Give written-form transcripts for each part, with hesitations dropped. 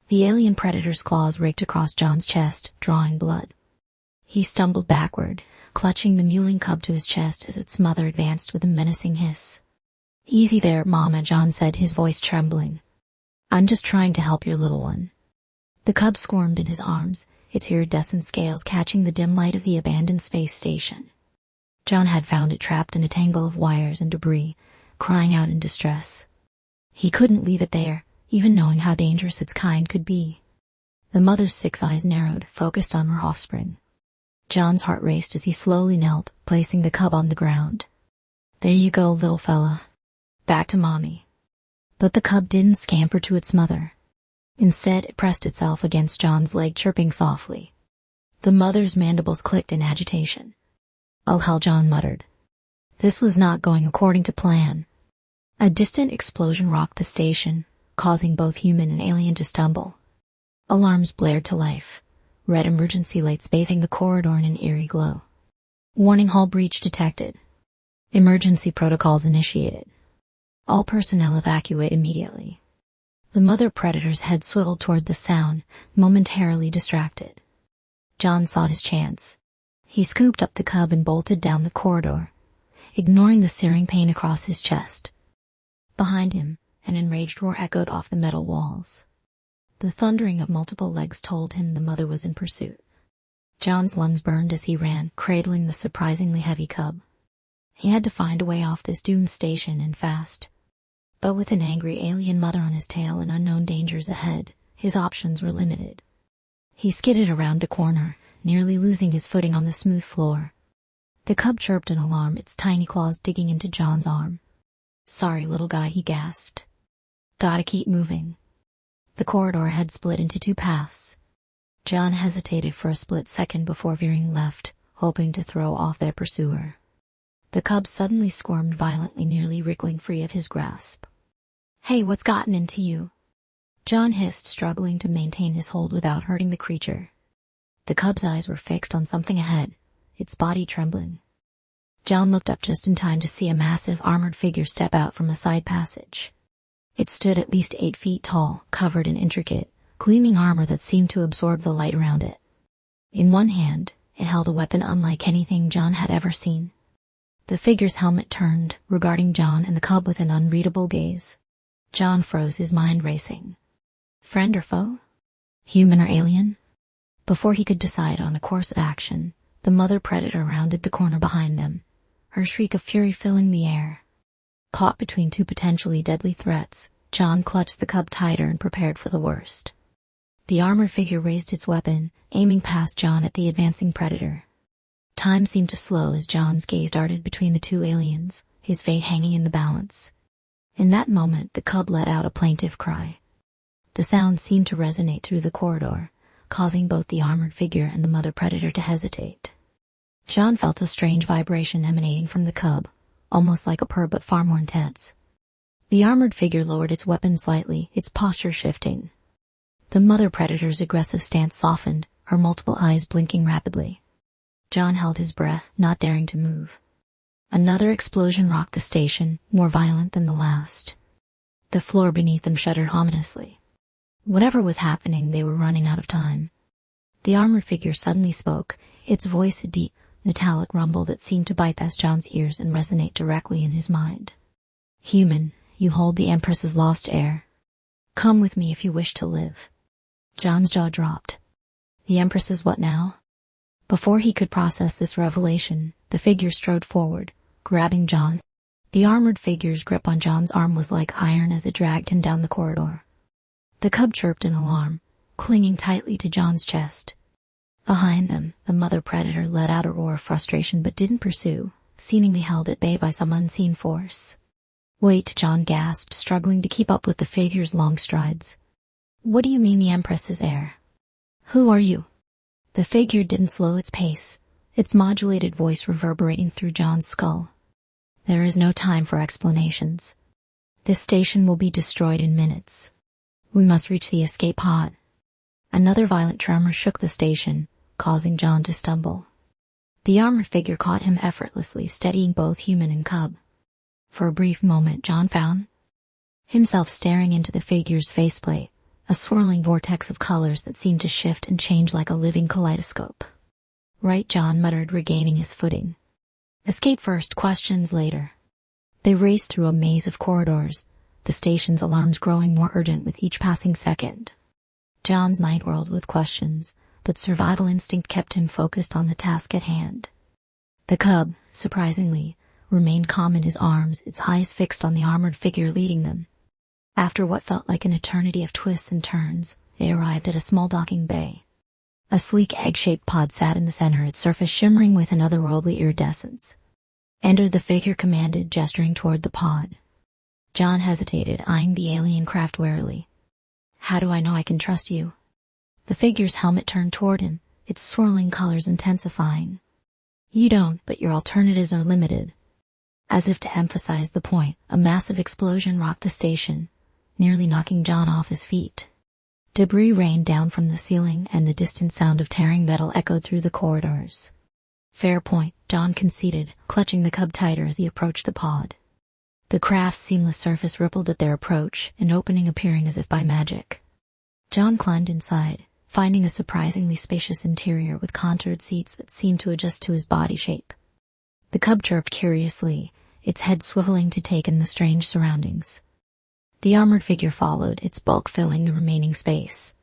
The alien predator's claws raked across John's chest, drawing blood. He stumbled backward, clutching the mewling cub to his chest as its mother advanced with a menacing hiss. "Easy there, Mama," John said, his voice trembling. "I'm just trying to help your little one." The cub squirmed in his arms, its iridescent scales catching the dim light of the abandoned space station. John had found it trapped in a tangle of wires and debris, crying out in distress. He couldn't leave it there, even knowing how dangerous its kind could be. The mother's 6 eyes narrowed, focused on her offspring. John's heart raced as he slowly knelt, placing the cub on the ground. "There you go, little fella. Back to Mommy." But the cub didn't scamper to its mother. Instead, it pressed itself against John's leg, chirping softly. The mother's mandibles clicked in agitation. "Oh hell," John muttered. This was not going according to plan. A distant explosion rocked the station, causing both human and alien to stumble. Alarms blared to life, red emergency lights bathing the corridor in an eerie glow. "Warning, hull breach detected. Emergency protocols initiated. All personnel evacuate immediately." The mother predator's head swiveled toward the sound, momentarily distracted. John saw his chance. He scooped up the cub and bolted down the corridor, ignoring the searing pain across his chest. Behind him, an enraged roar echoed off the metal walls. The thundering of multiple legs told him the mother was in pursuit. John's lungs burned as he ran, cradling the surprisingly heavy cub. He had to find a way off this doomed station, and fast. But with an angry alien mother on his tail and unknown dangers ahead, his options were limited. He skidded around a corner, nearly losing his footing on the smooth floor. The cub chirped in alarm, its tiny claws digging into John's arm. "Sorry, little guy," he gasped. "Gotta keep moving." The corridor had split into 2 paths. John hesitated for a split second before veering left, hoping to throw off their pursuer. The cub suddenly squirmed violently, nearly wriggling free of his grasp. "Hey, what's gotten into you?" John hissed, struggling to maintain his hold without hurting the creature. The cub's eyes were fixed on something ahead, its body trembling. John looked up just in time to see a massive armored figure step out from a side passage. It stood at least 8 feet tall, covered in intricate, gleaming armor that seemed to absorb the light around it. In one hand, it held a weapon unlike anything John had ever seen. The figure's helmet turned, regarding John and the cub with an unreadable gaze. John froze, his mind racing. Friend or foe? Human or alien? Before he could decide on a course of action, the mother predator rounded the corner behind them, her shriek of fury filling the air. Caught between 2 potentially deadly threats, John clutched the cub tighter and prepared for the worst. The armored figure raised its weapon, aiming past John at the advancing predator. Time seemed to slow as John's gaze darted between the 2 aliens, his fate hanging in the balance. In that moment, the cub let out a plaintive cry. The sound seemed to resonate through the corridor, causing both the armored figure and the mother predator to hesitate. John felt a strange vibration emanating from the cub, almost like a purr but far more intense. The armored figure lowered its weapon slightly, its posture shifting. The mother predator's aggressive stance softened, her multiple eyes blinking rapidly. John held his breath, not daring to move. Another explosion rocked the station, more violent than the last. The floor beneath them shuddered ominously. Whatever was happening, they were running out of time. The armored figure suddenly spoke, its voice a deep, metallic rumble that seemed to bypass John's ears and resonate directly in his mind. "Human, you hold the Empress's lost heir. Come with me if you wish to live." John's jaw dropped. The Empress's what now? Before he could process this revelation, the figure strode forward, grabbing John. The armored figure's grip on John's arm was like iron as it dragged him down the corridor. The cub chirped in alarm, clinging tightly to John's chest. Behind them, the mother predator let out a roar of frustration but didn't pursue, seemingly held at bay by some unseen force. "Wait," John gasped, struggling to keep up with the figure's long strides. "What do you mean the Empress's heir? Who are you?" The figure didn't slow its pace, its modulated voice reverberating through John's skull. "There is no time for explanations. This station will be destroyed in minutes. We must reach the escape pod." Another violent tremor shook the station, causing John to stumble. The armored figure caught him effortlessly, steadying both human and cub. For a brief moment, John found himself staring into the figure's faceplate, a swirling vortex of colors that seemed to shift and change like a living kaleidoscope. Right, John muttered, regaining his footing. Escape first, questions later. They raced through a maze of corridors, the station's alarms growing more urgent with each passing second. John's mind whirled with questions, but survival instinct kept him focused on the task at hand. The cub, surprisingly, remained calm in his arms, its eyes fixed on the armored figure leading them. After what felt like an eternity of twists and turns, they arrived at a small docking bay. A sleek egg-shaped pod sat in the center, its surface shimmering with an otherworldly iridescence. Enter, the figure commanded, gesturing toward the pod. John hesitated, eyeing the alien craft warily. How do I know I can trust you? The figure's helmet turned toward him, its swirling colors intensifying. You don't, but your alternatives are limited. As if to emphasize the point, a massive explosion rocked the station, nearly knocking John off his feet. Debris rained down from the ceiling, and the distant sound of tearing metal echoed through the corridors. Fair point, John conceded, clutching the cub tighter as he approached the pod. The craft's seamless surface rippled at their approach, an opening appearing as if by magic. John climbed inside, finding a surprisingly spacious interior with contoured seats that seemed to adjust to his body shape. The cub chirped curiously, its head swiveling to take in the strange surroundings. The armored figure followed, its bulk filling the remaining space.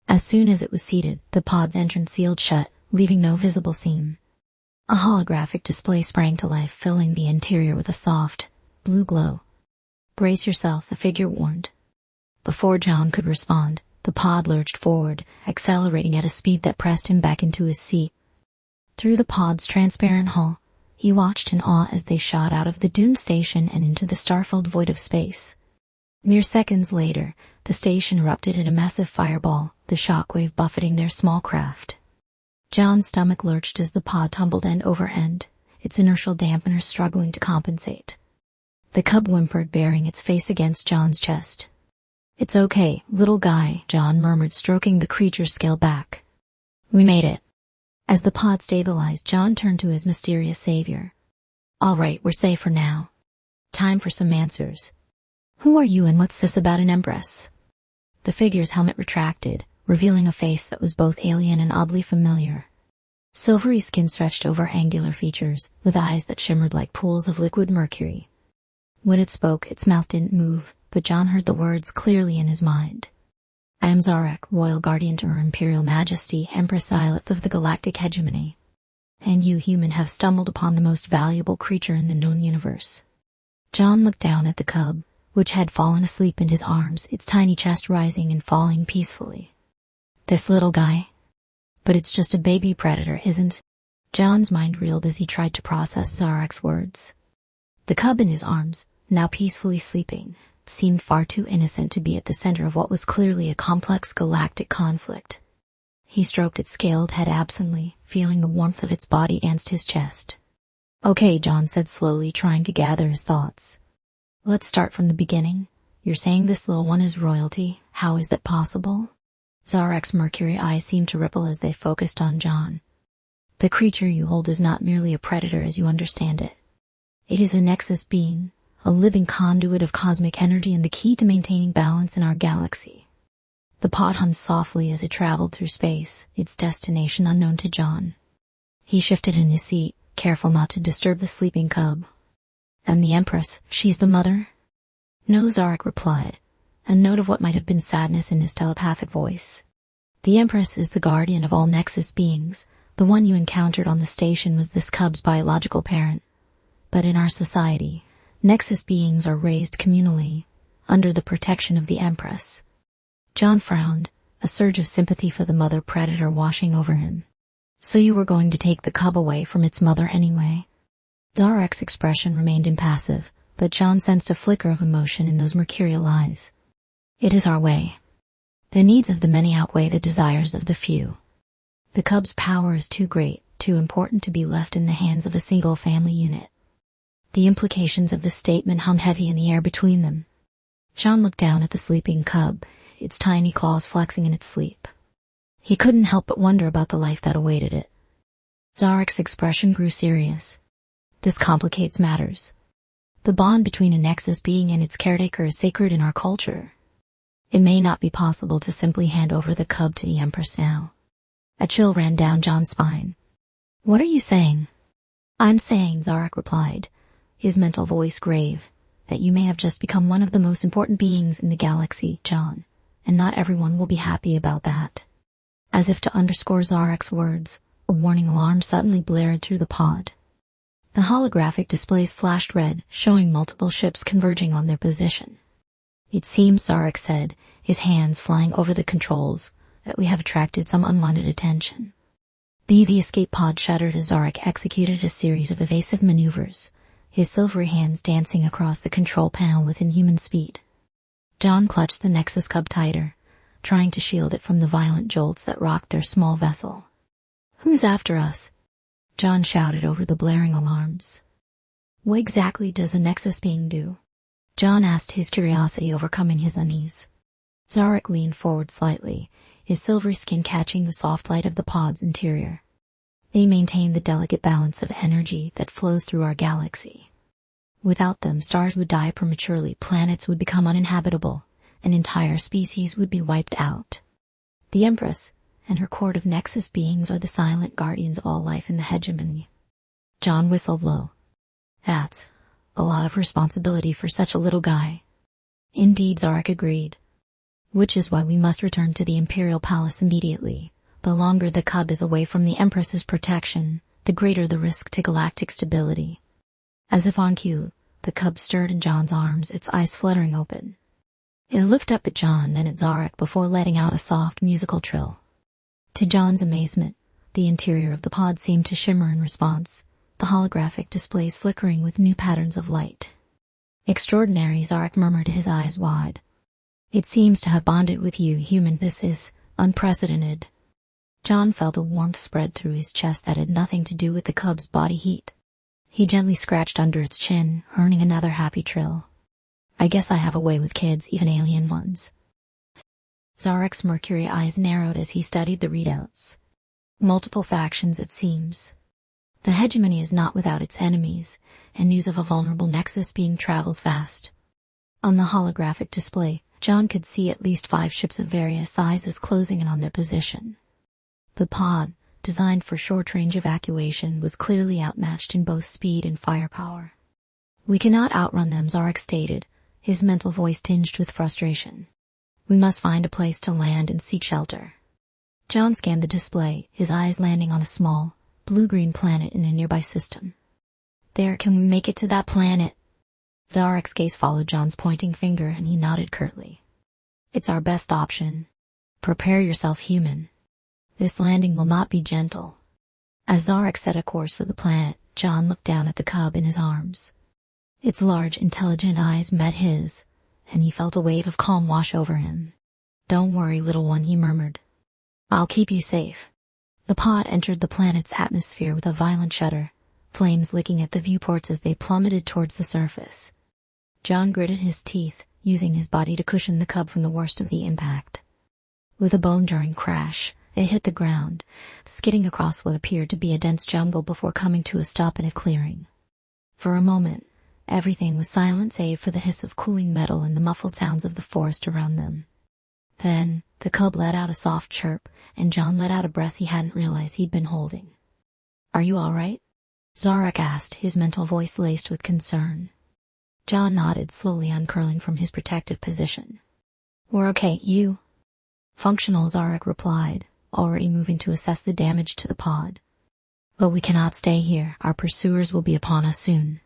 As soon as it was seated, the pod's entrance sealed shut, leaving no visible seam. A holographic display sprang to life, filling the interior with a soft, blue glow. Brace yourself, the figure warned. Before John could respond, the pod lurched forward, accelerating at a speed that pressed him back into his seat. Through the pod's transparent hull, he watched in awe as they shot out of the doomed station and into the star-filled void of space. Mere seconds later, the station erupted in a massive fireball, the shockwave buffeting their small craft. John's stomach lurched as the pod tumbled end over end, its inertial dampener struggling to compensate. The cub whimpered, burying its face against John's chest. It's okay, little guy, John murmured, stroking the creature's scale back. We made it. As the pod stabilized, John turned to his mysterious savior. All right, we're safe for now. Time for some answers. Who are you and what's this about an Empress? The figure's helmet retracted, revealing a face that was both alien and oddly familiar. Silvery skin stretched over angular features, with eyes that shimmered like pools of liquid mercury. When it spoke, its mouth didn't move, but John heard the words clearly in his mind. I am Zarek, Royal Guardian to Her Imperial Majesty, Empress Islet of the Galactic Hegemony. And you, human, have stumbled upon the most valuable creature in the known universe. John looked down at the cub, which had fallen asleep in his arms, its tiny chest rising and falling peacefully. This little guy? But it's just a baby predator, isn't? John's mind reeled as he tried to process Zarek's words. The cub in his arms, now peacefully sleeping, seemed far too innocent to be at the center of what was clearly a complex galactic conflict. He stroked its scaled head absently, feeling the warmth of its body against his chest. Okay, John said slowly, trying to gather his thoughts. Let's start from the beginning. You're saying this little one is royalty? How is that possible? Zarek's mercury eyes seemed to ripple as they focused on John. The creature you hold is not merely a predator as you understand it. It is a nexus being, a living conduit of cosmic energy and the key to maintaining balance in our galaxy. The pod hummed softly as it traveled through space, its destination unknown to John. He shifted in his seat, careful not to disturb the sleeping cub. And the Empress, she's the mother? No, Zarek replied, a note of what might have been sadness in his telepathic voice. The Empress is the guardian of all Nexus beings. The one you encountered on the station was this cub's biological parent. But in our society, Nexus beings are raised communally, under the protection of the Empress. John frowned, a surge of sympathy for the mother predator washing over him. So you were going to take the cub away from its mother anyway? Zarek's expression remained impassive, but John sensed a flicker of emotion in those mercurial eyes. It is our way. The needs of the many outweigh the desires of the few. The cub's power is too great, too important to be left in the hands of a single family unit. The implications of the statement hung heavy in the air between them. John looked down at the sleeping cub, its tiny claws flexing in its sleep. He couldn't help but wonder about the life that awaited it. Zarek's expression grew serious. This complicates matters. The bond between a Nexus being and its caretaker is sacred in our culture. It may not be possible to simply hand over the cub to the Empress now. A chill ran down John's spine. What are you saying? I'm saying, Zarak replied, his mental voice grave, that you may have just become one of the most important beings in the galaxy, John, and not everyone will be happy about that. As if to underscore Zarak's words, a warning alarm suddenly blared through the pod. The holographic displays flashed red, showing multiple ships converging on their position. It seems, Zarak said, his hands flying over the controls, that we have attracted some unwanted attention. The escape pod shuddered as Zarak executed a series of evasive maneuvers, his silvery hands dancing across the control panel with inhuman speed. John clutched the Nexus cub tighter, trying to shield it from the violent jolts that rocked their small vessel. Who's after us? John shouted over the blaring alarms. What exactly does a Nexus being do? John asked, his curiosity overcoming his unease. Zarak leaned forward slightly, his silvery skin catching the soft light of the pod's interior. They maintain the delicate balance of energy that flows through our galaxy. Without them, stars would die prematurely, planets would become uninhabitable, and entire species would be wiped out. The Empress and her court of Nexus beings are the silent guardians of all life in the hegemony. John whistled low. That's a lot of responsibility for such a little guy. Indeed, Zarak agreed. Which is why we must return to the Imperial Palace immediately. The longer the cub is away from the Empress's protection, the greater the risk to galactic stability. As if on cue, the cub stirred in John's arms, its eyes fluttering open. It looked up at John, then at Zarak before letting out a soft musical trill. To John's amazement, the interior of the pod seemed to shimmer in response, the holographic displays flickering with new patterns of light. Extraordinary, Zarak murmured, his eyes wide. It seems to have bonded with you, human. This is unprecedented. John felt a warmth spread through his chest that had nothing to do with the cub's body heat. He gently scratched under its chin, earning another happy trill. I guess I have a way with kids, even alien ones. Zarak's mercury eyes narrowed as he studied the readouts. Multiple factions, it seems. The hegemony is not without its enemies, and news of a vulnerable Nexus being travels fast. On the holographic display, John could see at least 5 ships of various sizes closing in on their position. The pod, designed for short-range evacuation, was clearly outmatched in both speed and firepower. We cannot outrun them, Zarak stated, his mental voice tinged with frustration. We must find a place to land and seek shelter. John scanned the display, his eyes landing on a small, blue-green planet in a nearby system. There, can we make it to that planet? Zarak's gaze followed John's pointing finger and he nodded curtly. It's our best option. Prepare yourself, human. This landing will not be gentle. As Zarak set a course for the planet, John looked down at the cub in his arms. Its large, intelligent eyes met his, and he felt a wave of calm wash over him. Don't worry, little one, he murmured. I'll keep you safe. The pod entered the planet's atmosphere with a violent shudder, flames licking at the viewports as they plummeted towards the surface. John gritted his teeth, using his body to cushion the cub from the worst of the impact. With a bone-jarring crash, it hit the ground, skidding across what appeared to be a dense jungle before coming to a stop in a clearing. For a moment, everything was silent save for the hiss of cooling metal and the muffled sounds of the forest around them. Then, the cub let out a soft chirp, and John let out a breath he hadn't realized he'd been holding. Are you all right? Zarak asked, his mental voice laced with concern. John nodded, slowly uncurling from his protective position. We're okay, you? Functional, Zarak replied, already moving to assess the damage to the pod. But we cannot stay here, our pursuers will be upon us soon.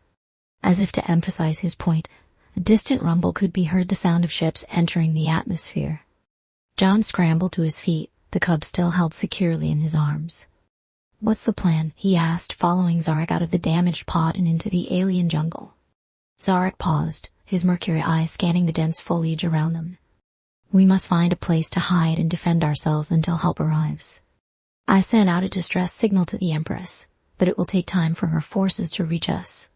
As if to emphasize his point, a distant rumble could be heard, the sound of ships entering the atmosphere. John scrambled to his feet, the cub still held securely in his arms. What's the plan? He asked, following Zarak out of the damaged pod and into the alien jungle. Zarak paused, his mercury eyes scanning the dense foliage around them. We must find a place to hide and defend ourselves until help arrives. I sent out a distress signal to the Empress, but it will take time for her forces to reach us.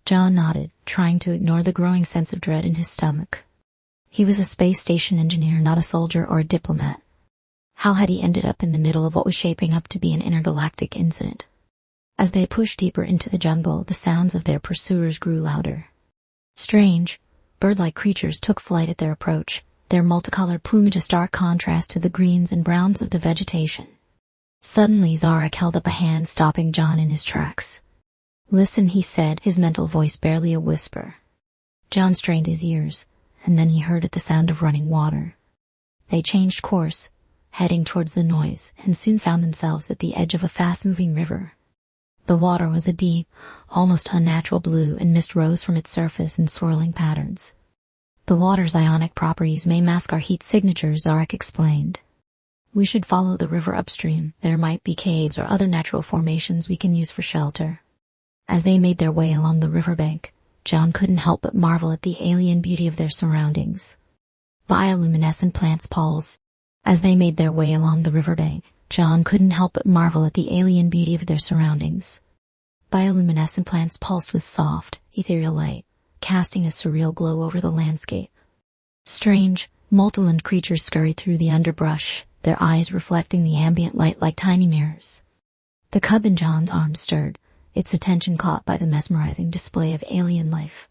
John nodded, trying to ignore the growing sense of dread in his stomach. He was a space station engineer, not a soldier or a diplomat. How had he ended up in the middle of what was shaping up to be an intergalactic incident? As they pushed deeper into the jungle, the sounds of their pursuers grew louder. Strange, bird-like creatures took flight at their approach, their multicolored plumage a stark contrast to the greens and browns of the vegetation. Suddenly Zarek held up a hand, stopping John in his tracks. "Listen," he said, his mental voice barely a whisper. John strained his ears, and then he heard the sound of running water. They changed course, heading towards the noise, and soon found themselves at the edge of a fast-moving river. The water was a deep, almost unnatural blue, and mist rose from its surface in swirling patterns. "The water's ionic properties may mask our heat signatures," Zarek explained. "We should follow the river upstream. There might be caves or other natural formations we can use for shelter." As they made their way along the riverbank, John couldn't help but marvel at the alien beauty of their surroundings. Bioluminescent plants pulsed. As they made their way along the riverbank, John couldn't help but marvel at the alien beauty of their surroundings. Bioluminescent plants pulsed with soft, ethereal light, casting a surreal glow over the landscape. Strange, multi-limbed creatures scurried through the underbrush, their eyes reflecting the ambient light like tiny mirrors. The cub in John's arms stirred, its attention caught by the mesmerizing display of alien life.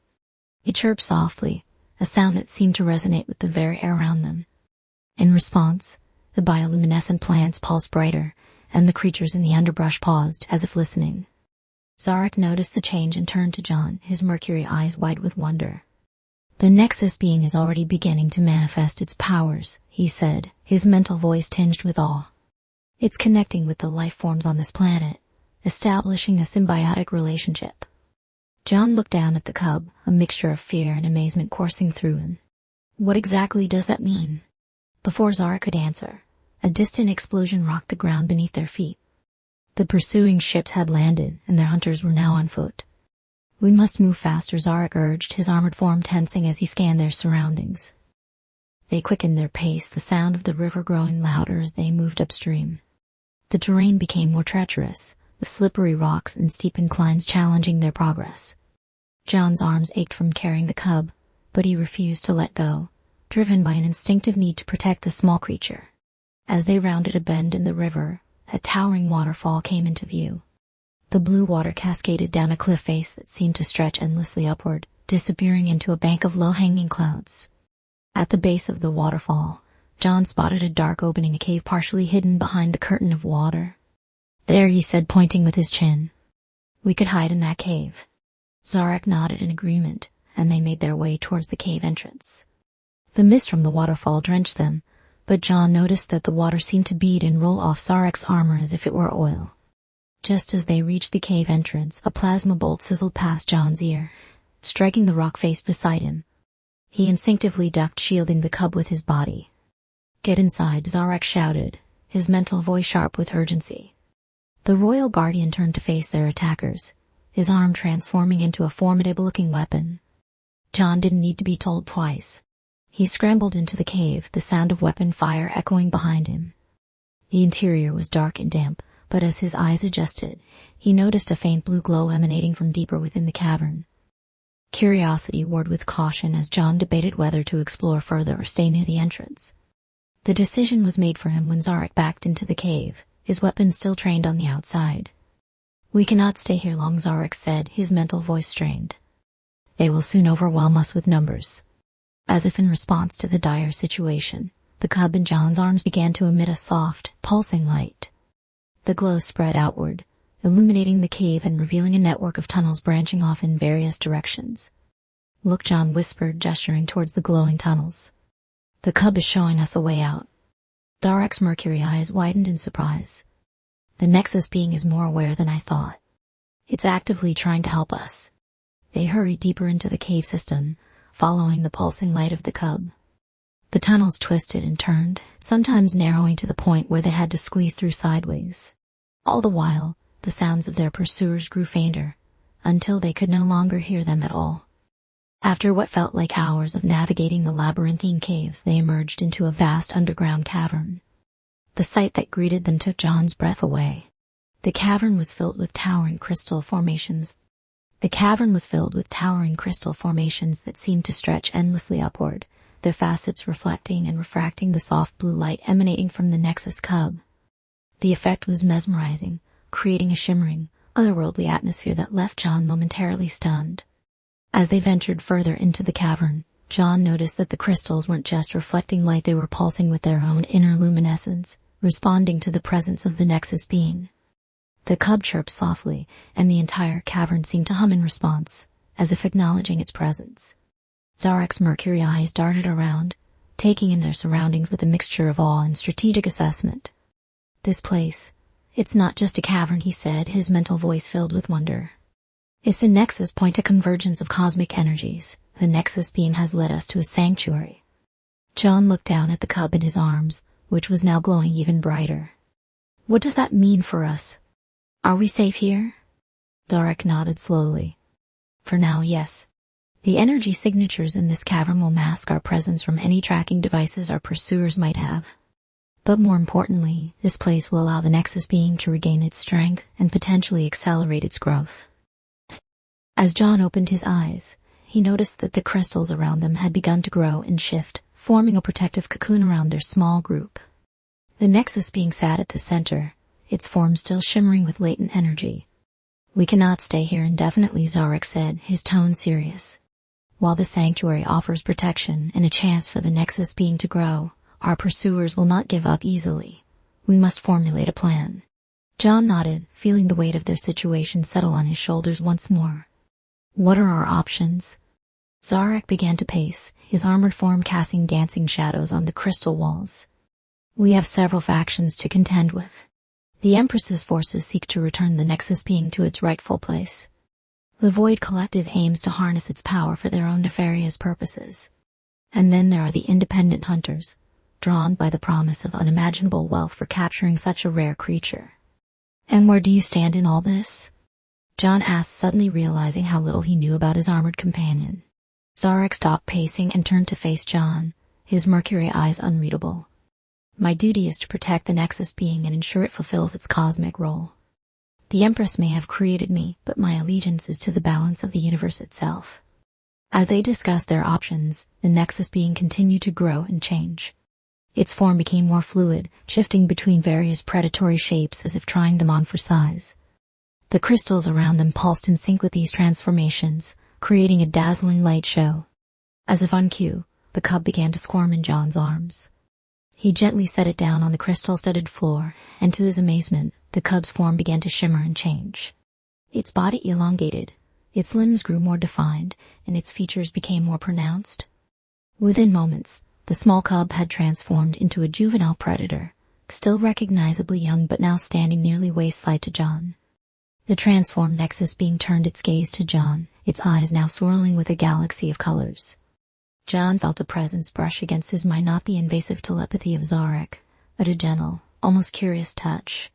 It chirped softly, a sound that seemed to resonate with the very air around them. In response, the bioluminescent plants pulsed brighter, and the creatures in the underbrush paused, as if listening. Zarek noticed the change and turned to John, his mercury eyes wide with wonder. "The Nexus being is already beginning to manifest its powers," he said, his mental voice tinged with awe. "It's connecting with the life forms on this planet, establishing a symbiotic relationship." John looked down at the cub, a mixture of fear and amazement coursing through him. "What exactly does that mean?" Before Zarek could answer, a distant explosion rocked the ground beneath their feet. The pursuing ships had landed, and their hunters were now on foot. "We must move faster," Zarek urged, his armored form tensing as he scanned their surroundings. They quickened their pace, the sound of the river growing louder as they moved upstream. The terrain became more treacherous, with slippery rocks and steep inclines challenging their progress. John's arms ached from carrying the cub, but he refused to let go, driven by an instinctive need to protect the small creature. As they rounded a bend in the river, a towering waterfall came into view. The blue water cascaded down a cliff face that seemed to stretch endlessly upward, disappearing into a bank of low-hanging clouds. At the base of the waterfall, John spotted a dark opening, a cave partially hidden behind the curtain of water. "There," he said, pointing with his chin. "We could hide in that cave." Zarek nodded in agreement, and they made their way towards the cave entrance. The mist from the waterfall drenched them, but John noticed that the water seemed to bead and roll off Zarek's armor as if it were oil. Just as they reached the cave entrance, a plasma bolt sizzled past John's ear, striking the rock face beside him. He instinctively ducked, shielding the cub with his body. "Get inside," Zarek shouted, his mental voice sharp with urgency. The Royal Guardian turned to face their attackers, his arm transforming into a formidable-looking weapon. John didn't need to be told twice. He scrambled into the cave, the sound of weapon fire echoing behind him. The interior was dark and damp, but as his eyes adjusted, he noticed a faint blue glow emanating from deeper within the cavern. Curiosity warred with caution as John debated whether to explore further or stay near the entrance. The decision was made for him when Zarek backed into the cave, his weapon still trained on the outside. "We cannot stay here long," Zarek said, his mental voice strained. "They will soon overwhelm us with numbers." As if in response to the dire situation, the cub in John's arms began to emit a soft, pulsing light. The glow spread outward, illuminating the cave and revealing a network of tunnels branching off in various directions. "Look," John whispered, gesturing towards the glowing tunnels. "The cub is showing us a way out." Zarek's mercury eyes widened in surprise. "The Nexus being is more aware than I thought. It's actively trying to help us." They hurried deeper into the cave system, following the pulsing light of the cub. The tunnels twisted and turned, sometimes narrowing to the point where they had to squeeze through sideways. All the while, the sounds of their pursuers grew fainter, until they could no longer hear them at all. After what felt like hours of navigating the labyrinthine caves, they emerged into a vast underground cavern. The sight that greeted them took John's breath away. The cavern was filled with towering crystal formations. that seemed to stretch endlessly upward, their facets reflecting and refracting the soft blue light emanating from the Nexus cub. The effect was mesmerizing, creating a shimmering, otherworldly atmosphere that left John momentarily stunned. As they ventured further into the cavern, John noticed that the crystals weren't just reflecting light, they were pulsing with their own inner luminescence, responding to the presence of the Nexus being. The cub chirped softly, and the entire cavern seemed to hum in response, as if acknowledging its presence. Zarek's mercury eyes darted around, taking in their surroundings with a mixture of awe and strategic assessment. This place, it's not just a cavern, he said, his mental voice filled with wonder. It's a nexus point, a convergence of cosmic energies. The Nexus being has led us to a sanctuary. John looked down at the cub in his arms, which was now glowing even brighter. What does that mean for us? Are we safe here? Zarek nodded slowly. For now, yes. The energy signatures in this cavern will mask our presence from any tracking devices our pursuers might have. But more importantly, this place will allow the Nexus being to regain its strength and potentially accelerate its growth. As John opened his eyes, he noticed that the crystals around them had begun to grow and shift, forming a protective cocoon around their small group. The Nexus being sat at the center, its form still shimmering with latent energy. We cannot stay here indefinitely, Zarek said, his tone serious. While the sanctuary offers protection and a chance for the Nexus being to grow, our pursuers will not give up easily. We must formulate a plan. John nodded, feeling the weight of their situation settle on his shoulders once more. What are our options? Zarek began to pace, his armored form casting dancing shadows on the crystal walls. We have several factions to contend with. The Empress's forces seek to return the Nexus being to its rightful place. The Void Collective aims to harness its power for their own nefarious purposes. And then there are the independent hunters, drawn by the promise of unimaginable wealth for capturing such a rare creature. And where do you stand in all this? John asked, suddenly realizing how little he knew about his armored companion. Zarek stopped pacing and turned to face John, his mercury eyes unreadable. My duty is to protect the Nexus being and ensure it fulfills its cosmic role. The Empress may have created me, but my allegiance is to the balance of the universe itself. As they discussed their options, the Nexus being continued to grow and change. Its form became more fluid, shifting between various predatory shapes as if trying them on for size. The crystals around them pulsed in sync with these transformations, creating a dazzling light show. As if on cue, the cub began to squirm in John's arms. He gently set it down on the crystal-studded floor, and to his amazement, the cub's form began to shimmer and change. Its body elongated, its limbs grew more defined, and its features became more pronounced. Within moments, the small cub had transformed into a juvenile predator, still recognizably young but now standing nearly waist-high to John. The transformed Nexus being turned its gaze to John, its eyes now swirling with a galaxy of colors. John felt a presence brush against his mind, not the invasive telepathy of Zarek, but a gentle, almost curious touch.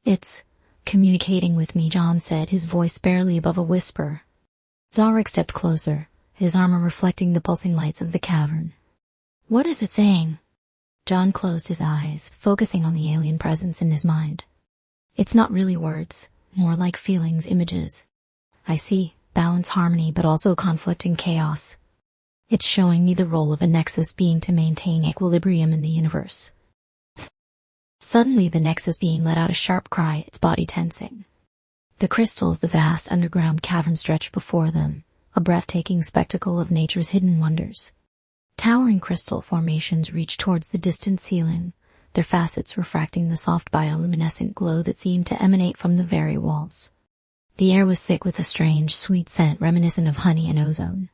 It's communicating with me, John said, his voice barely above a whisper. Zarek stepped closer, his armor reflecting the pulsing lights of the cavern. What is it saying? John closed his eyes, focusing on the alien presence in his mind. It's not really words, more like feelings, images. I see balance, harmony, but also conflict and chaos. It's showing me the role of a Nexus being to maintain equilibrium in the universe. Suddenly the Nexus being let out a sharp cry, its body tensing. The crystals, the vast underground cavern stretched before them, a breathtaking spectacle of nature's hidden wonders. Towering crystal formations reached towards the distant ceiling, their facets refracting the soft bioluminescent glow that seemed to emanate from the very walls. The air was thick with a strange, sweet scent reminiscent of honey and ozone.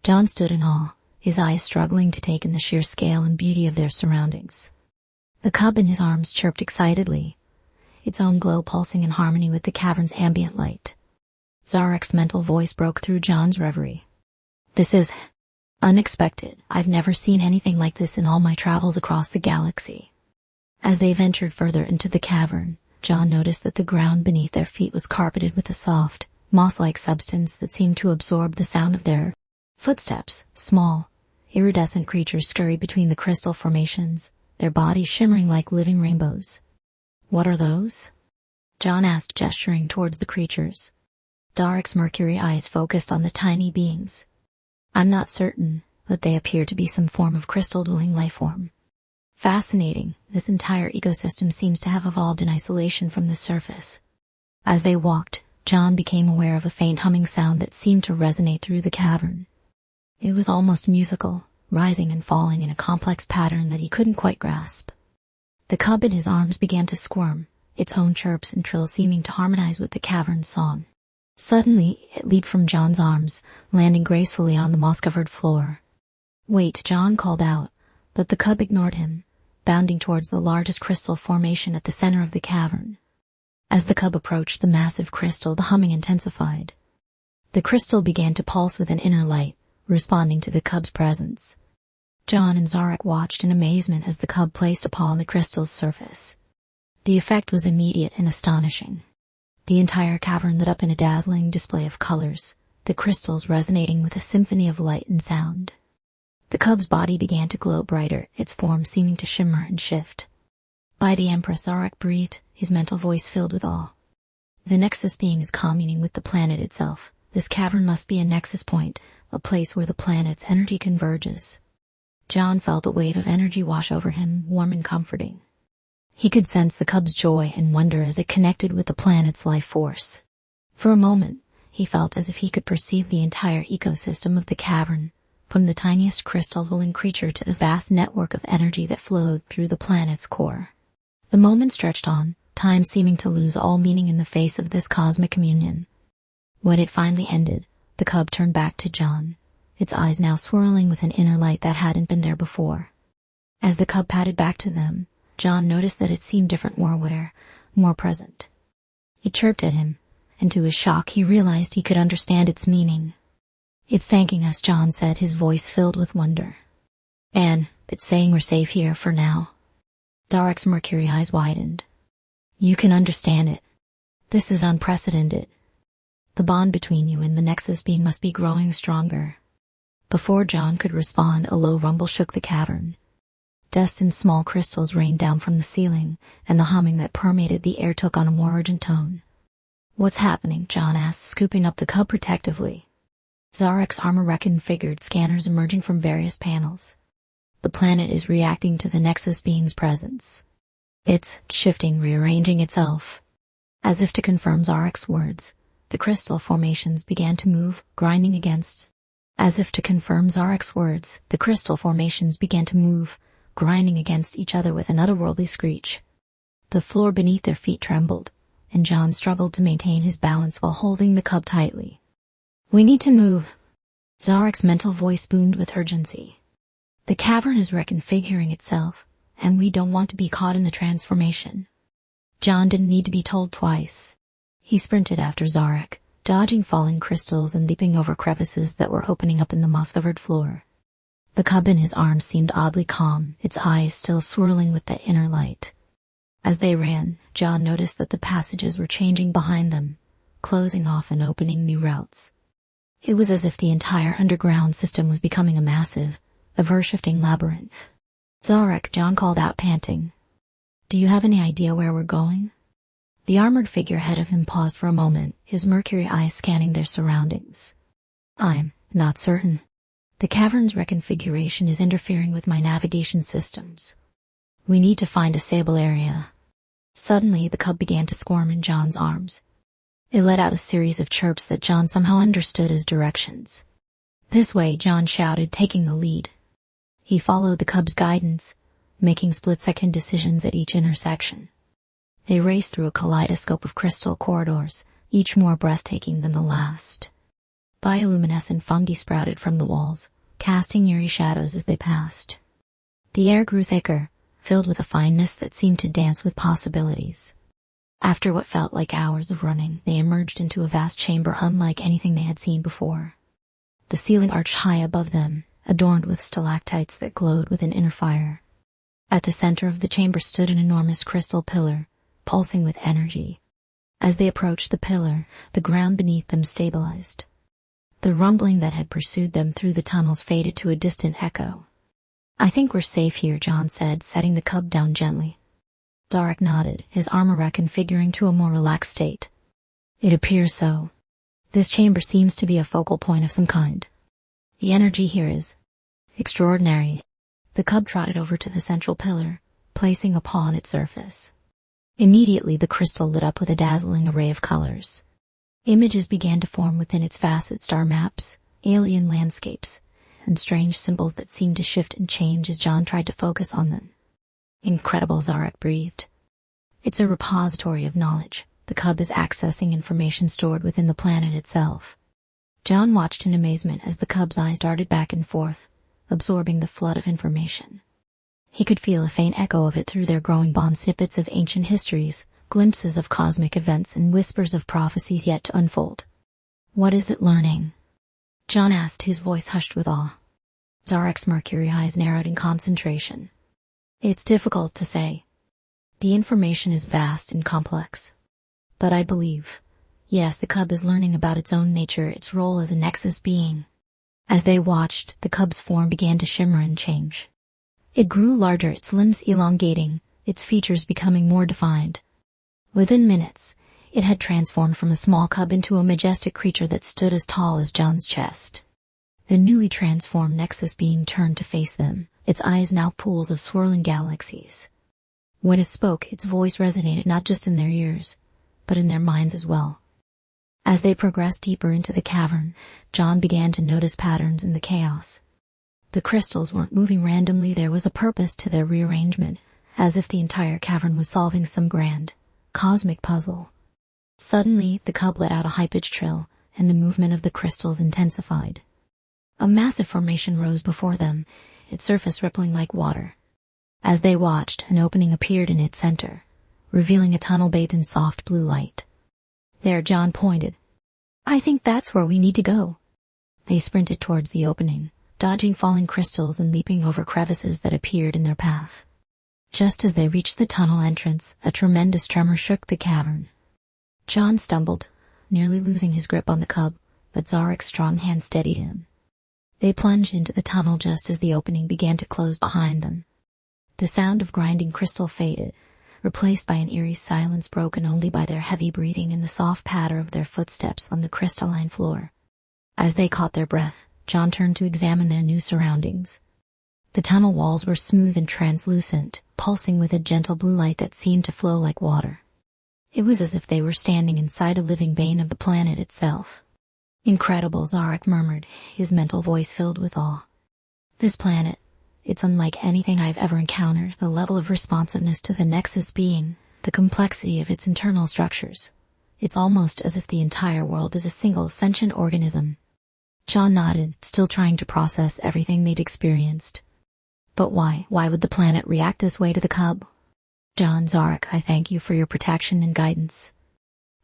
John stood in awe, his eyes struggling to take in the sheer scale and beauty of their surroundings. The cub in his arms chirped excitedly, its own glow pulsing in harmony with the cavern's ambient light. Zarek's mental voice broke through John's reverie. This is unexpected. I've never seen anything like this in all my travels across the galaxy. As they ventured further into the cavern, John noticed that the ground beneath their feet was carpeted with a soft, moss-like substance that seemed to absorb the sound of their footsteps. Small, iridescent creatures scurried between the crystal formations, their bodies shimmering like living rainbows. What are those? John asked, gesturing towards the creatures. Zarek's mercury eyes focused on the tiny beings. I'm not certain, but they appear to be some form of crystal-dwelling lifeform. Fascinating, this entire ecosystem seems to have evolved in isolation from the surface. As they walked, John became aware of a faint humming sound that seemed to resonate through the cavern. It was almost musical, rising and falling in a complex pattern that he couldn't quite grasp. The cub in his arms began to squirm, its own chirps and trills seeming to harmonize with the cavern's song. Suddenly, it leaped from John's arms, landing gracefully on the moss-covered floor. "Wait," John called out, but the cub ignored him, bounding towards the largest crystal formation at the center of the cavern. As the cub approached the massive crystal, the humming intensified. The crystal began to pulse with an inner light, responding to the cub's presence. John and Zarek watched in amazement as the cub placed upon the crystal's surface. The effect was immediate and astonishing. The entire cavern lit up in a dazzling display of colors, the crystals resonating with a symphony of light and sound. The cub's body began to glow brighter, its form seeming to shimmer and shift. "By the Empress," Zarek breathed, his mental voice filled with awe. "The Nexus being is communing with the planet itself. This cavern must be a nexus point, a place where the planet's energy converges." John felt a wave of energy wash over him, warm and comforting. He could sense the cub's joy and wonder as it connected with the planet's life force. For a moment, he felt as if he could perceive the entire ecosystem of the cavern, from the tiniest crystalline creature to the vast network of energy that flowed through the planet's core. The moment stretched on, time seeming to lose all meaning in the face of this cosmic communion. When it finally ended, the cub turned back to John, its eyes now swirling with an inner light that hadn't been there before. As the cub padded back to them, John noticed that it seemed different, more aware, more present. It chirped at him, and to his shock he realized he could understand its meaning. "It's thanking us," John said, his voice filled with wonder. "And it's saying we're safe here for now." Darek's mercury eyes widened. "You can understand it. This is unprecedented. The bond between you and the Nexus being must be growing stronger." Before John could respond, a low rumble shook the cavern. Dust and small crystals rained down from the ceiling, and the humming that permeated the air took on a more urgent tone. "What's happening?" John asked, scooping up the cub protectively. Zarek's armor reconfigured, scanners emerging from various panels. "The planet is reacting to the Nexus being's presence. It's shifting, rearranging itself." As if to confirm Zarek's words, the crystal formations began to move, grinding against. As if to confirm Zarek's words, the crystal formations began to move, grinding against each other with an otherworldly screech. The floor beneath their feet trembled, and John struggled to maintain his balance while holding the cub tightly. "We need to move." Zarek's mental voice boomed with urgency. "The cavern is reconfiguring itself, and we don't want to be caught in the transformation." John didn't need to be told twice. He sprinted after Zarek, dodging falling crystals and leaping over crevices that were opening up in the moss-covered floor. The cub in his arms seemed oddly calm, its eyes still swirling with the inner light. As they ran, John noticed that the passages were changing behind them, closing off and opening new routes. It was as if the entire underground system was becoming a massive, ever-shifting labyrinth. "Zarek," John called out, panting. "Do you have any idea where we're going?" The armored figure ahead of him paused for a moment, his mercury eyes scanning their surroundings. "I'm not certain. The cavern's reconfiguration is interfering with my navigation systems. We need to find a stable area." Suddenly, the cub began to squirm in John's arms. It let out a series of chirps that John somehow understood as directions. "This way," John shouted, taking the lead. He followed the cub's guidance, making split-second decisions at each intersection. They raced through a kaleidoscope of crystal corridors, each more breathtaking than the last. Bioluminescent fungi sprouted from the walls, casting eerie shadows as they passed. The air grew thicker, filled with a fineness that seemed to dance with possibilities. After what felt like hours of running, they emerged into a vast chamber unlike anything they had seen before. The ceiling arched high above them, adorned with stalactites that glowed with an inner fire. At the center of the chamber stood an enormous crystal pillar, pulsing with energy. As they approached the pillar, the ground beneath them stabilized. The rumbling that had pursued them through the tunnels faded to a distant echo. "I think we're safe here," John said, setting the cub down gently. Zarek nodded, his armor reconfiguring to a more relaxed state. "It appears so. This chamber seems to be a focal point of some kind. The energy here is extraordinary." The cub trotted over to the central pillar, placing a paw on its surface. Immediately the crystal lit up with a dazzling array of colors. Images began to form within its facet: star maps, alien landscapes, and strange symbols that seemed to shift and change as John tried to focus on them. Incredible, Zarek breathed. It's a repository of knowledge. The cub is accessing information stored within the planet itself. John watched in amazement as the cub's eyes darted back and forth, absorbing the flood of information. He could feel a faint echo of it through their growing bond, snippets of ancient histories, glimpses of cosmic events, and whispers of prophecies yet to unfold. What is it learning? John asked, his voice hushed with awe. Zarek's mercury eyes narrowed in concentration. It's difficult to say. The information is vast and complex. But I believe, yes, the cub is learning about its own nature, its role as a nexus being. As they watched, the cub's form began to shimmer and change. It grew larger, its limbs elongating, its features becoming more defined. Within minutes, it had transformed from a small cub into a majestic creature that stood as tall as John's chest. The newly transformed nexus being turned to face them, its eyes now pools of swirling galaxies. When it spoke, its voice resonated not just in their ears, but in their minds as well. As they progressed deeper into the cavern, John began to notice patterns in the chaos. The crystals weren't moving randomly, there was a purpose to their rearrangement, as if the entire cavern was solving some grand, cosmic puzzle. Suddenly, the cub let out a high-pitched trill, and the movement of the crystals intensified. A massive formation rose before them, its surface rippling like water. As they watched, an opening appeared in its center, revealing a tunnel bathed in soft blue light. There, John pointed. I think that's where we need to go. They sprinted towards the opening, dodging falling crystals and leaping over crevices that appeared in their path. Just as they reached the tunnel entrance, a tremendous tremor shook the cavern. John stumbled, nearly losing his grip on the cub, but Zarek's strong hand steadied him. They plunged into the tunnel just as the opening began to close behind them. The sound of grinding crystal faded, replaced by an eerie silence broken only by their heavy breathing and the soft patter of their footsteps on the crystalline floor. As they caught their breath, John turned to examine their new surroundings. The tunnel walls were smooth and translucent, pulsing with a gentle blue light that seemed to flow like water. It was as if they were standing inside a living vein of the planet itself. Incredible, Zarek murmured, his mental voice filled with awe. This planet, it's unlike anything I've ever encountered, the level of responsiveness to the Nexus being, the complexity of its internal structures. It's almost as if the entire world is a single sentient organism. John nodded, still trying to process everything they'd experienced. But why would the planet react this way to the cub? John, Zarek, I thank you for your protection and guidance.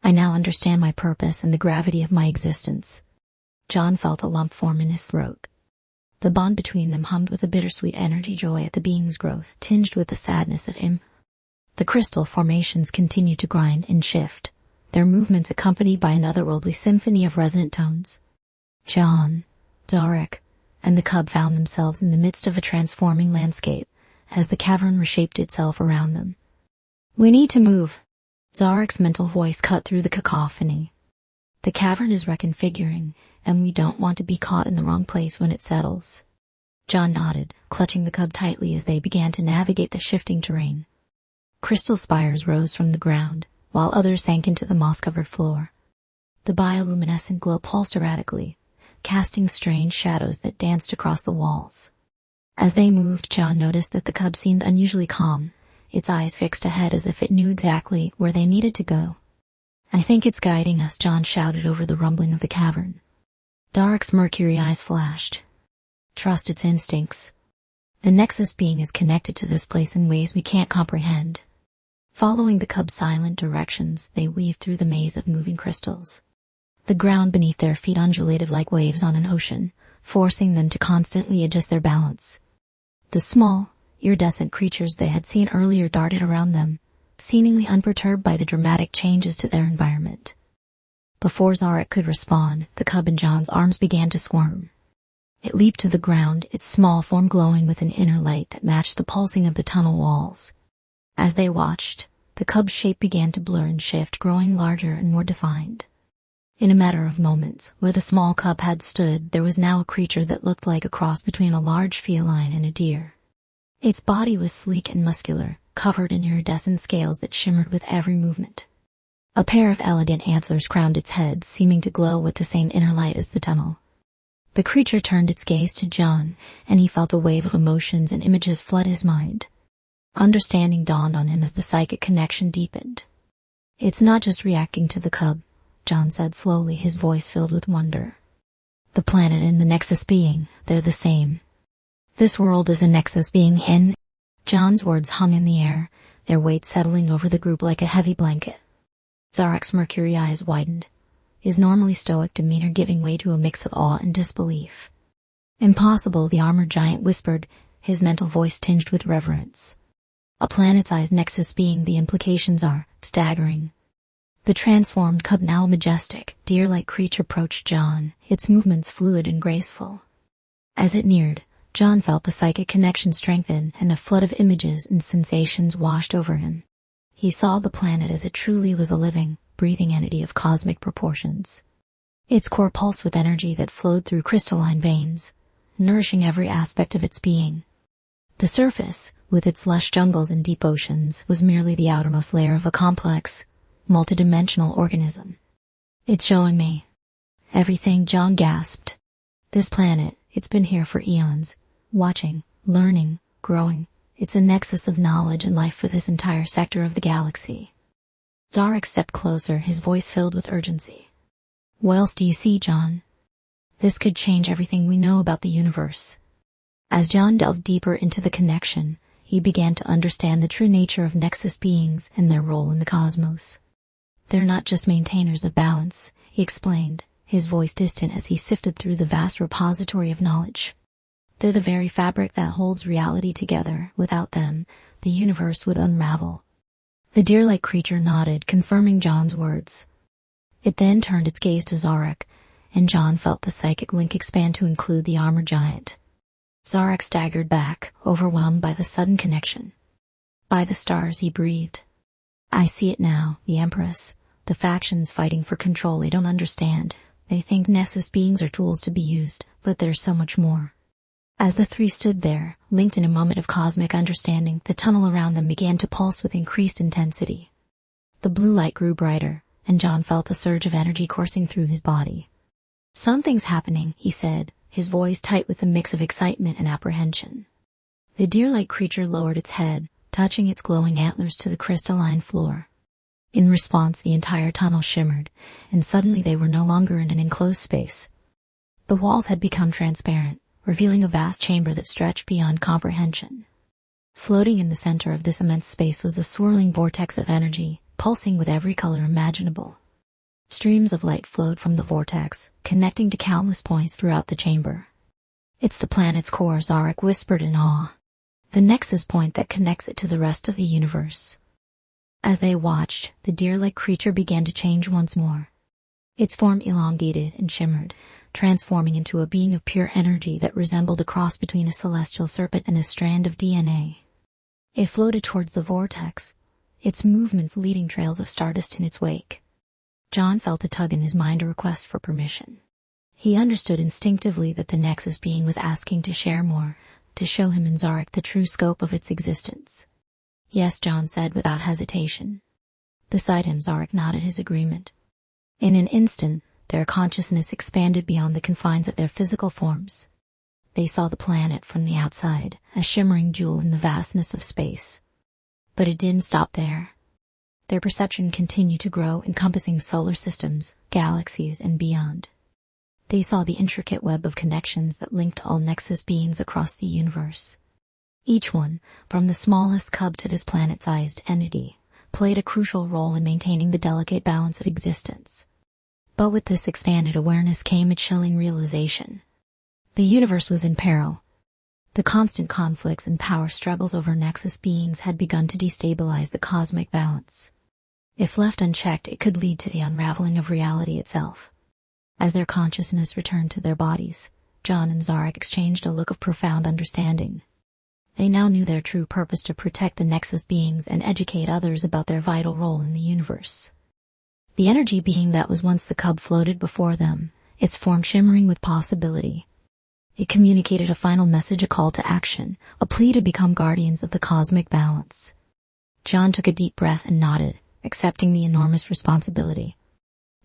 I now understand my purpose and the gravity of my existence. John felt a lump form in his throat. The bond between them hummed with a bittersweet energy, joy at the being's growth, tinged with the sadness of him. The crystal formations continued to grind and shift, their movements accompanied by an otherworldly symphony of resonant tones. John, Zarek, and the cub found themselves in the midst of a transforming landscape, as the cavern reshaped itself around them. We need to move. Zarek's mental voice cut through the cacophony. The cavern is reconfiguring, and we don't want to be caught in the wrong place when it settles. John nodded, clutching the cub tightly as they began to navigate the shifting terrain. Crystal spires rose from the ground, while others sank into the moss-covered floor. The bioluminescent glow pulsed erratically, casting strange shadows that danced across the walls. As they moved, John noticed that the cub seemed unusually calm, its eyes fixed ahead as if it knew exactly where they needed to go. I think it's guiding us, John shouted over the rumbling of the cavern. Zarek's mercury eyes flashed. Trust its instincts. The Nexus being is connected to this place in ways we can't comprehend. Following the cub's silent directions, they weaved through the maze of moving crystals. The ground beneath their feet undulated like waves on an ocean, forcing them to constantly adjust their balance. The small, iridescent creatures they had seen earlier darted around them, seemingly unperturbed by the dramatic changes to their environment. Before Zarek could respond, the cub in John's arms began to squirm. It leaped to the ground, its small form glowing with an inner light that matched the pulsing of the tunnel walls. As they watched, the cub's shape began to blur and shift, growing larger and more defined. In a matter of moments, where the small cub had stood, there was now a creature that looked like a cross between a large feline and a deer. Its body was sleek and muscular, covered in iridescent scales that shimmered with every movement. A pair of elegant antlers crowned its head, seeming to glow with the same inner light as the tunnel. The creature turned its gaze to John, and he felt a wave of emotions and images flood his mind. Understanding dawned on him as the psychic connection deepened. "It's not just reacting to the cub," John said slowly, his voice filled with wonder. "The planet and the Nexus being, they're the same. This world is a Nexus being in." John's words hung in the air, their weight settling over the group like a heavy blanket. Zarek's mercury eyes widened, his normally stoic demeanor giving way to a mix of awe and disbelief. "Impossible," the armored giant whispered, his mental voice tinged with reverence. "A planet-sized Nexus being, the implications are staggering." The transformed cub, now a majestic, deer-like creature, approached John, its movements fluid and graceful. As it neared, John felt the psychic connection strengthen, and a flood of images and sensations washed over him. He saw the planet as it truly was, a living, breathing entity of cosmic proportions. Its core pulsed with energy that flowed through crystalline veins, nourishing every aspect of its being. The surface, with its lush jungles and deep oceans, was merely the outermost layer of a complex, multidimensional organism. "It's showing me everything," John gasped. "This planet, it's been here for eons, watching, learning, growing. It's a nexus of knowledge and life for this entire sector of the galaxy." Zarek stepped closer, his voice filled with urgency. "What else do you see, John? This could change everything we know about the universe." As John delved deeper into the connection, he began to understand the true nature of Nexus beings and their role in the cosmos. "They're not just maintainers of balance," he explained, his voice distant as he sifted through the vast repository of knowledge. "They're the very fabric that holds reality together. Without them, the universe would unravel." The deer-like creature nodded, confirming John's words. It then turned its gaze to Zarek, and John felt the psychic link expand to include the armored giant. Zarek staggered back, overwhelmed by the sudden connection. "By the stars," he breathed. "I see it now, the Empress. The factions fighting for control, they don't understand. They think Nexus beings are tools to be used, but there's so much more." As the three stood there, linked in a moment of cosmic understanding, the tunnel around them began to pulse with increased intensity. The blue light grew brighter, and John felt a surge of energy coursing through his body. "Something's happening," he said, his voice tight with a mix of excitement and apprehension. The deer-like creature lowered its head, touching its glowing antlers to the crystalline floor. In response, the entire tunnel shimmered, and suddenly they were no longer in an enclosed space. The walls had become transparent, revealing a vast chamber that stretched beyond comprehension. Floating in the center of this immense space was a swirling vortex of energy, pulsing with every color imaginable. Streams of light flowed from the vortex, connecting to countless points throughout the chamber. "It's the planet's core," Zarek whispered in awe. "The nexus point that connects it to the rest of the universe." As they watched, the deer-like creature began to change once more. Its form elongated and shimmered, transforming into a being of pure energy that resembled a cross between a celestial serpent and a strand of DNA. It floated towards the vortex, its movements leading trails of stardust in its wake. John felt a tug in his mind, a request for permission. He understood instinctively that the Nexus being was asking to share more, to show him and Zarek the true scope of its existence. "Yes," John said without hesitation. Beside him, Zarek nodded his agreement. In an instant, their consciousness expanded beyond the confines of their physical forms. They saw the planet from the outside, a shimmering jewel in the vastness of space. But it didn't stop there. Their perception continued to grow, encompassing solar systems, galaxies, and beyond. They saw the intricate web of connections that linked all Nexus beings across the universe. Each one, from the smallest cub to this planet-sized entity, played a crucial role in maintaining the delicate balance of existence. But with this expanded awareness came a chilling realization. The universe was in peril. The constant conflicts and power struggles over Nexus beings had begun to destabilize the cosmic balance. If left unchecked, it could lead to the unraveling of reality itself. As their consciousness returned to their bodies, John and Zarek exchanged a look of profound understanding. They now knew their true purpose: to protect the Nexus beings and educate others about their vital role in the universe. The energy being that was once the cub floated before them, its form shimmering with possibility. It communicated a final message, a call to action, a plea to become guardians of the cosmic balance. John took a deep breath and nodded, accepting the enormous responsibility.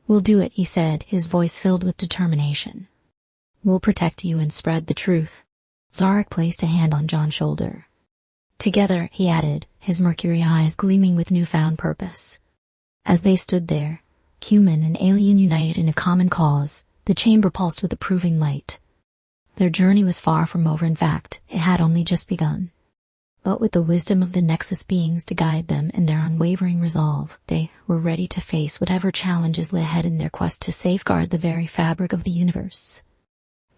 "We'll do it," he said, his voice filled with determination. We'll protect you and spread the truth. Zarek placed a hand on John's shoulder. Together, he added, his mercury eyes gleaming with newfound purpose. As they stood there, human and alien united in a common cause, the chamber pulsed with approving light. Their journey was far from over. In fact, it had only just begun. But with the wisdom of the Nexus beings to guide them and their unwavering resolve, they were ready to face whatever challenges lay ahead in their quest to safeguard the very fabric of the universe.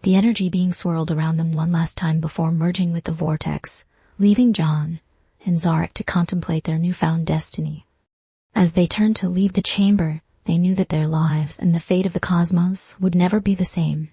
The energy being swirled around them one last time before merging with the vortex, leaving John and Zarek to contemplate their newfound destiny. As they turned to leave the chamber, they knew that their lives and the fate of the cosmos would never be the same.